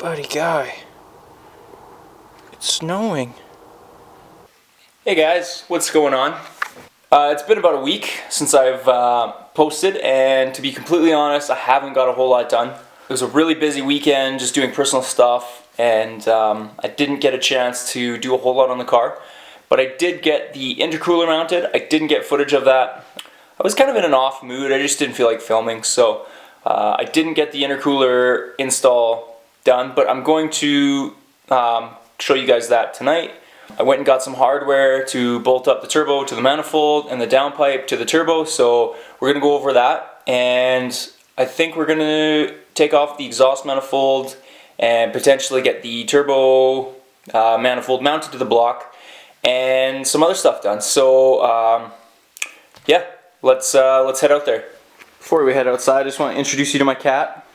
Buddy guy. It's snowing. Hey guys, what's going on? It's been about a week since I've posted, and to be completely honest, I haven't got a whole lot done. It was a really busy weekend just doing personal stuff, and I didn't get a chance to do a whole lot on the car. But I did get the intercooler mounted. I didn't get footage of that. I was kind of in an off mood. I just didn't feel like filming, so I didn't get the intercooler install done, but I'm going to show you guys that tonight. I went and got some hardware to bolt up the turbo to the manifold and the downpipe to the turbo, so we're going to go over that, and I think we're going to take off the exhaust manifold and potentially get the turbo manifold mounted to the block and some other stuff done. So yeah, let's head out there. Before we head outside, I just want to introduce you to my cat.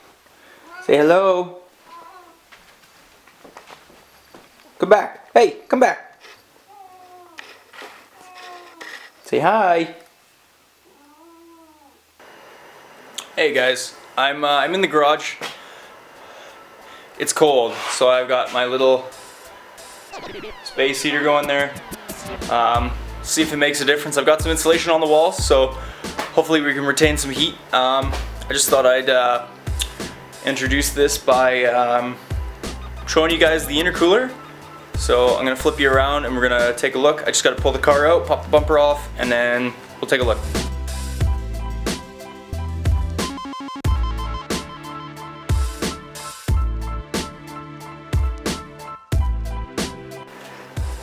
Say hello. Come back. Hey, come back. Say hi. Hey guys, I'm in the garage. It's cold, so I've got my little space heater going there. See if it makes a difference. I've got some insulation on the walls, so hopefully we can retain some heat. I just thought I'd introduce this by showing you guys the intercooler. So I'm gonna flip you around and we're gonna take a look. I just gotta pull the car out, pop the bumper off, and then we'll take a look.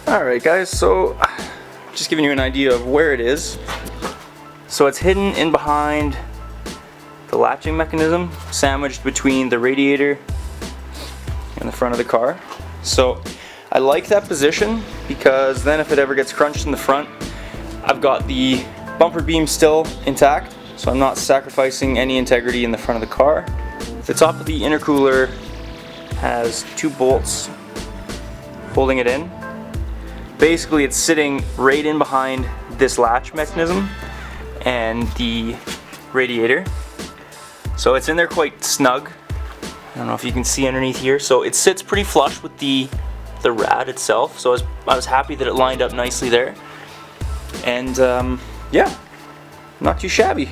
Alright guys, so just giving you an idea of where it is. So it's hidden in behind the latching mechanism, sandwiched between the radiator and the front of the car. So I like that position because then if it ever gets crunched in the front, I've got the bumper beam still intact, so I'm not sacrificing any integrity in the front of the car. The top of the intercooler has two bolts holding it in. Basically it's sitting right in behind this latch mechanism and the radiator. So it's in there quite snug. I don't know if you can see underneath here. So it sits pretty flush with the rad itself, so I was happy that it lined up nicely there, and yeah, not too shabby.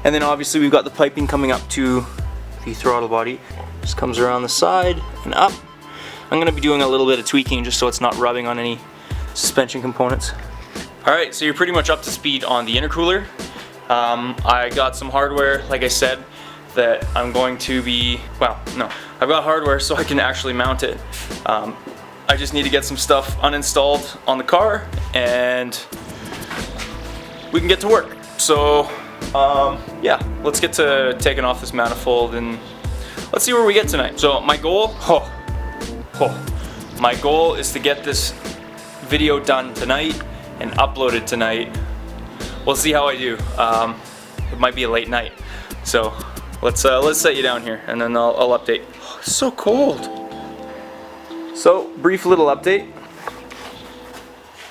And then obviously we've got the piping coming up to the throttle body. Just comes around the side and up. I'm going to be doing a little bit of tweaking just so it's not rubbing on any suspension components. Alright, so you're pretty much up to speed on the intercooler. I got some hardware, like I said, that I'm going to be, well, no, I've got hardware so I can actually mount it. I just need to get some stuff uninstalled on the car and we can get to work. So yeah, let's get to taking off this manifold and let's see where we get tonight. So my goal, my goal is to get this video done tonight and uploaded tonight. We'll see how I do. It might be a late night, so let's set you down here and then I'll update. Oh, it's so cold. So, brief little update.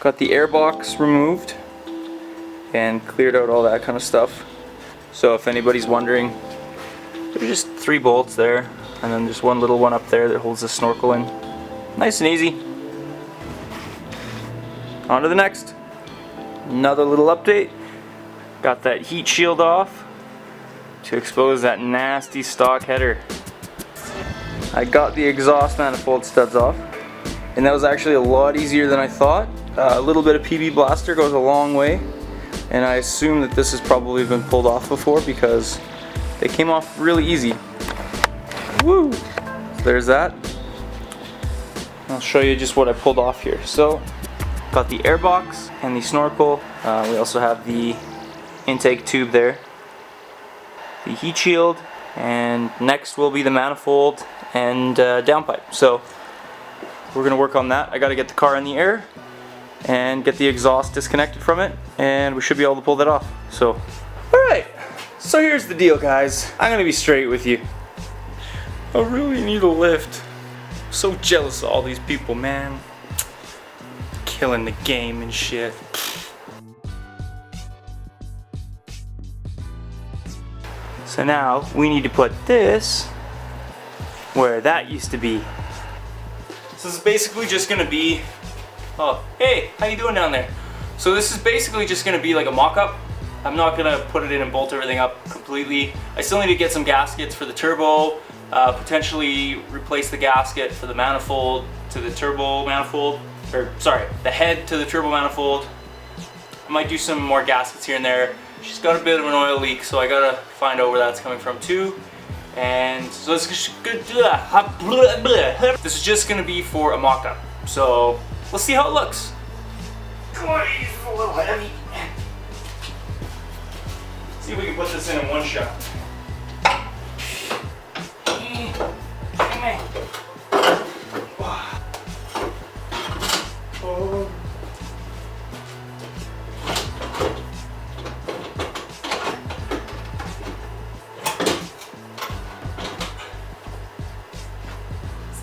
Got the air box removed and cleared out all that kind of stuff. So if anybody's wondering, there's just 3 bolts there and then just one little one up there that holds the snorkel in. Nice and easy. On to the next. Another little update. Got that heat shield off to expose that nasty stock header. I got the exhaust manifold studs off, and that was actually a lot easier than I thought. A little bit of PB Blaster goes a long way, and I assume that this has probably been pulled off before because they came off really easy. Woo! So there's that. I'll show you just what I pulled off here. So, got the air box and the snorkel. We also have the intake tube there, the heat shield, and next will be the manifold and downpipe. So we're gonna work on that. I gotta get the car in the air and get the exhaust disconnected from it, and we should be able to pull that off. So, alright, so here's the deal guys. I'm gonna be straight with you. I really need a lift. I'm so jealous of all these people, man. Killing the game and shit. So now we need to put this where that used to be. So this is basically just gonna be, oh, hey, how you doing down there? So this is basically just gonna be like a mock-up. I'm not gonna put it in and bolt everything up completely. I still need to get some gaskets for the turbo, potentially replace the gasket for the manifold to the turbo manifold, or sorry, the head to the turbo manifold. I might do some more gaskets here and there. She's got a bit of an oil leak, so I gotta find out where that's coming from too. And so this is just gonna be for a mock-up. So let's see how it looks. Come on, he's a little heavy. See if we can put this in one shot. Oh.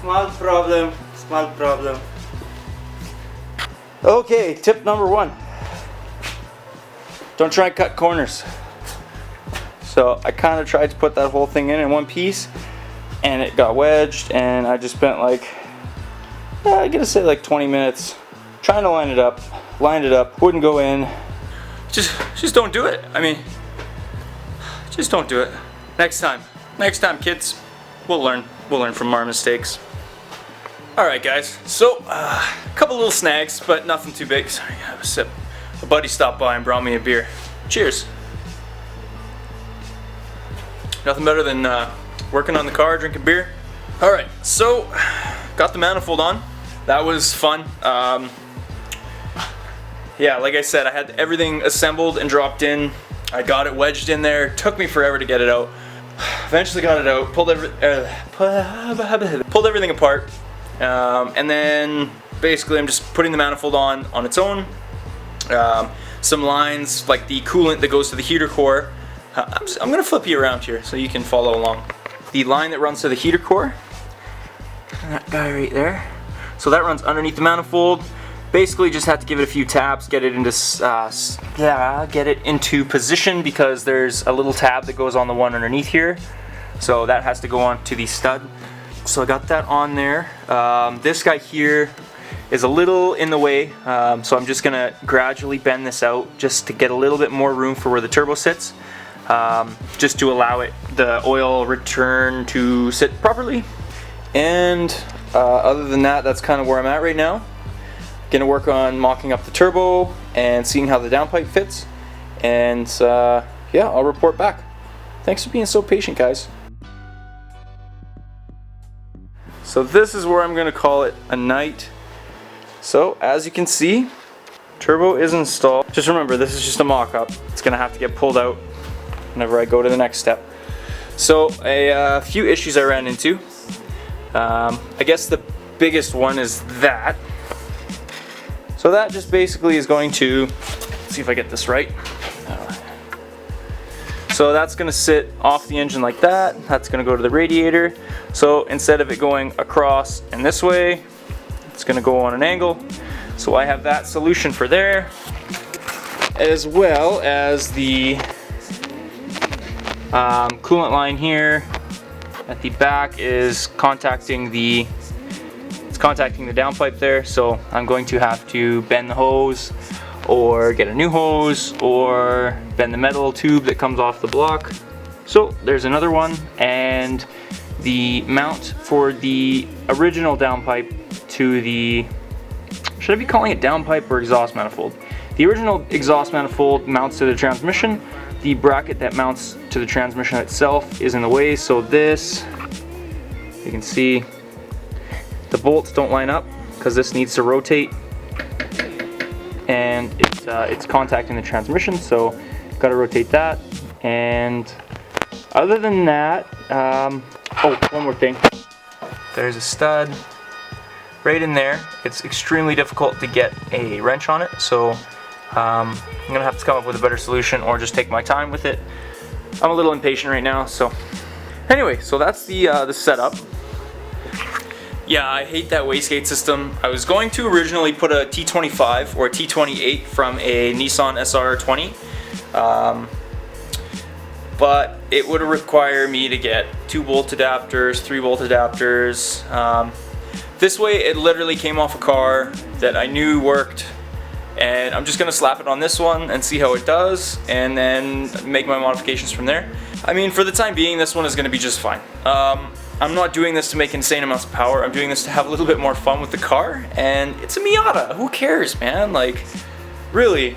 Small problem, small problem. Okay, tip number 1. Don't try and cut corners. So I kind of tried to put that whole thing in one piece, and it got wedged, and I just spent like, I gotta say like 20 minutes trying to line it up, wouldn't go in. Just don't do it. I mean, just don't do it. Next time, kids, we'll learn from our mistakes. Alright guys, so a couple little snags, but nothing too big. Sorry, I have a sip. A buddy stopped by and brought me a beer. Cheers. Nothing better than working on the car, drinking beer. Alright, so got the manifold on. That was fun. Yeah, like I said, I had everything assembled and dropped in. I got it wedged in there. Took me forever to get it out. Eventually got it out, pulled everything apart. And then basically I'm just putting the manifold on its own. Some lines like the coolant that goes to the heater core. I'm gonna flip you around here so you can follow along. The line that runs to the heater core, that guy right there. So that runs underneath the manifold. Basically just have to give it a few taps, get it into position, because there's a little tab that goes on the one underneath here. So that has to go on to the stud. So I got that on there. This guy here is a little in the way, so I'm just gonna gradually bend this out just to get a little bit more room for where the turbo sits, just to allow the oil return to sit properly. And other than that, that's kind of where I'm at right now. Gonna work on mocking up the turbo and seeing how the downpipe fits, and yeah, I'll report back. Thanks for being so patient, guys. So this is where I'm gonna call it a night. So as you can see, turbo is installed. Just remember, this is just a mock-up. It's gonna have to get pulled out whenever I go to the next step. So a few issues I ran into. I guess the biggest one is that. So that just basically is going to, let's see if I get this right. So that's gonna sit off the engine like that. That's gonna go to the radiator. So instead of it going across and this way, it's gonna go on an angle. So I have that solution for there, as well as the coolant line here at the back is contacting the downpipe there. So I'm going to have to bend the hose, or get a new hose, or bend the metal tube that comes off the block. So there's another one, and the mount for the original downpipe to the, should I be calling it downpipe or exhaust manifold? The original exhaust manifold mounts to the transmission. The bracket that mounts to the transmission itself is in the way, so this, you can see the bolts don't line up because this needs to rotate, and it's contacting the transmission, so got to rotate that. And other than that, oh, one more thing. There's a stud right in there. It's extremely difficult to get a wrench on it, so I'm gonna have to come up with a better solution, or just take my time with it. I'm a little impatient right now, so anyway, so that's the setup. Yeah, I hate that wastegate system. I was going to originally put a T25 or a T28 from a Nissan SR20. but it would require me to get 2-volt adapters, 3-volt adapters. This way it literally came off a car that I knew worked, and I'm just gonna slap it on this one and see how it does, and then make my modifications from there. I mean, for the time being, this one is gonna be just fine. I'm not doing this to make insane amounts of power. I'm doing this to have a little bit more fun with the car, and it's a Miata. Who cares, man? Like, really.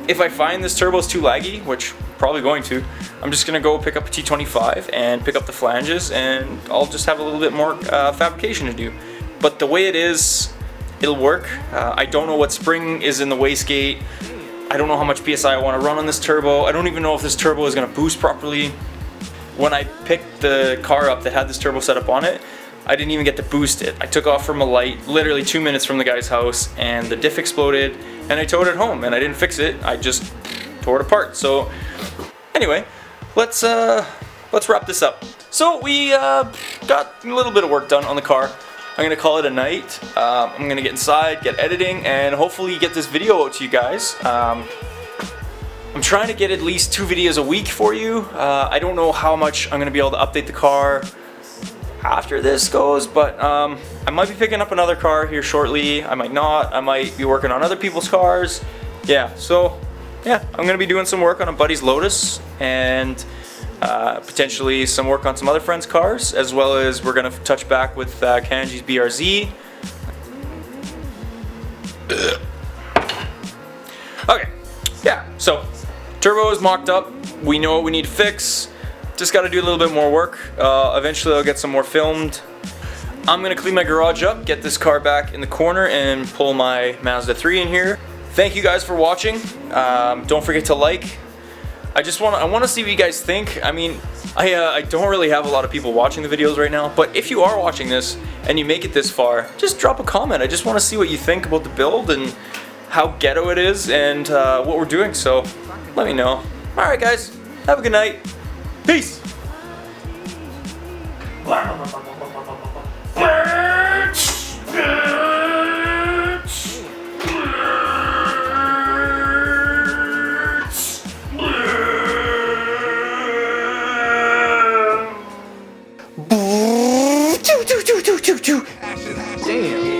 If I find this turbo is too laggy, which I'm probably going to, I'm just gonna go pick up a T25 and pick up the flanges, and I'll just have a little bit more fabrication to do. But the way it is, it'll work. I don't know what spring is in the wastegate. I don't know how much PSI I want to run on this turbo. I don't even know if this turbo is going to boost properly. When I picked the car up that had this turbo set up on it, I didn't even get to boost it. I took off from a light literally 2 minutes from the guy's house, and the diff exploded, and I towed it home, and I didn't fix it. I just tore it apart. So anyway, let's wrap this up. So we got a little bit of work done on the car. I'm gonna call it a night. I'm gonna get inside, get editing, and hopefully get this video out to you guys. I'm trying to get at least 2 videos a week for you. I don't know how much I'm gonna be able to update the car after this goes, but I might be picking up another car here shortly. I might not. I might be working on other people's cars. Yeah, so yeah, I'm gonna be doing some work on a buddy's Lotus, and potentially some work on some other friends' cars, as well as we're gonna touch back with Kanji's BRZ. Okay, yeah, so turbo is mocked up. We know what we need to fix. Just got to do a little bit more work. Eventually I'll get some more filmed. I'm gonna clean my garage up, get this car back in the corner, and pull my Mazda 3 in here. Thank you guys for watching. Don't forget to like. I want to see what you guys think. I mean, I don't really have a lot of people watching the videos right now, but if you are watching this and you make it this far, just drop a comment. I just want to see what you think about the build and how ghetto it is, and what we're doing, so let me know. Alright guys, have a good night. Peace! Damn.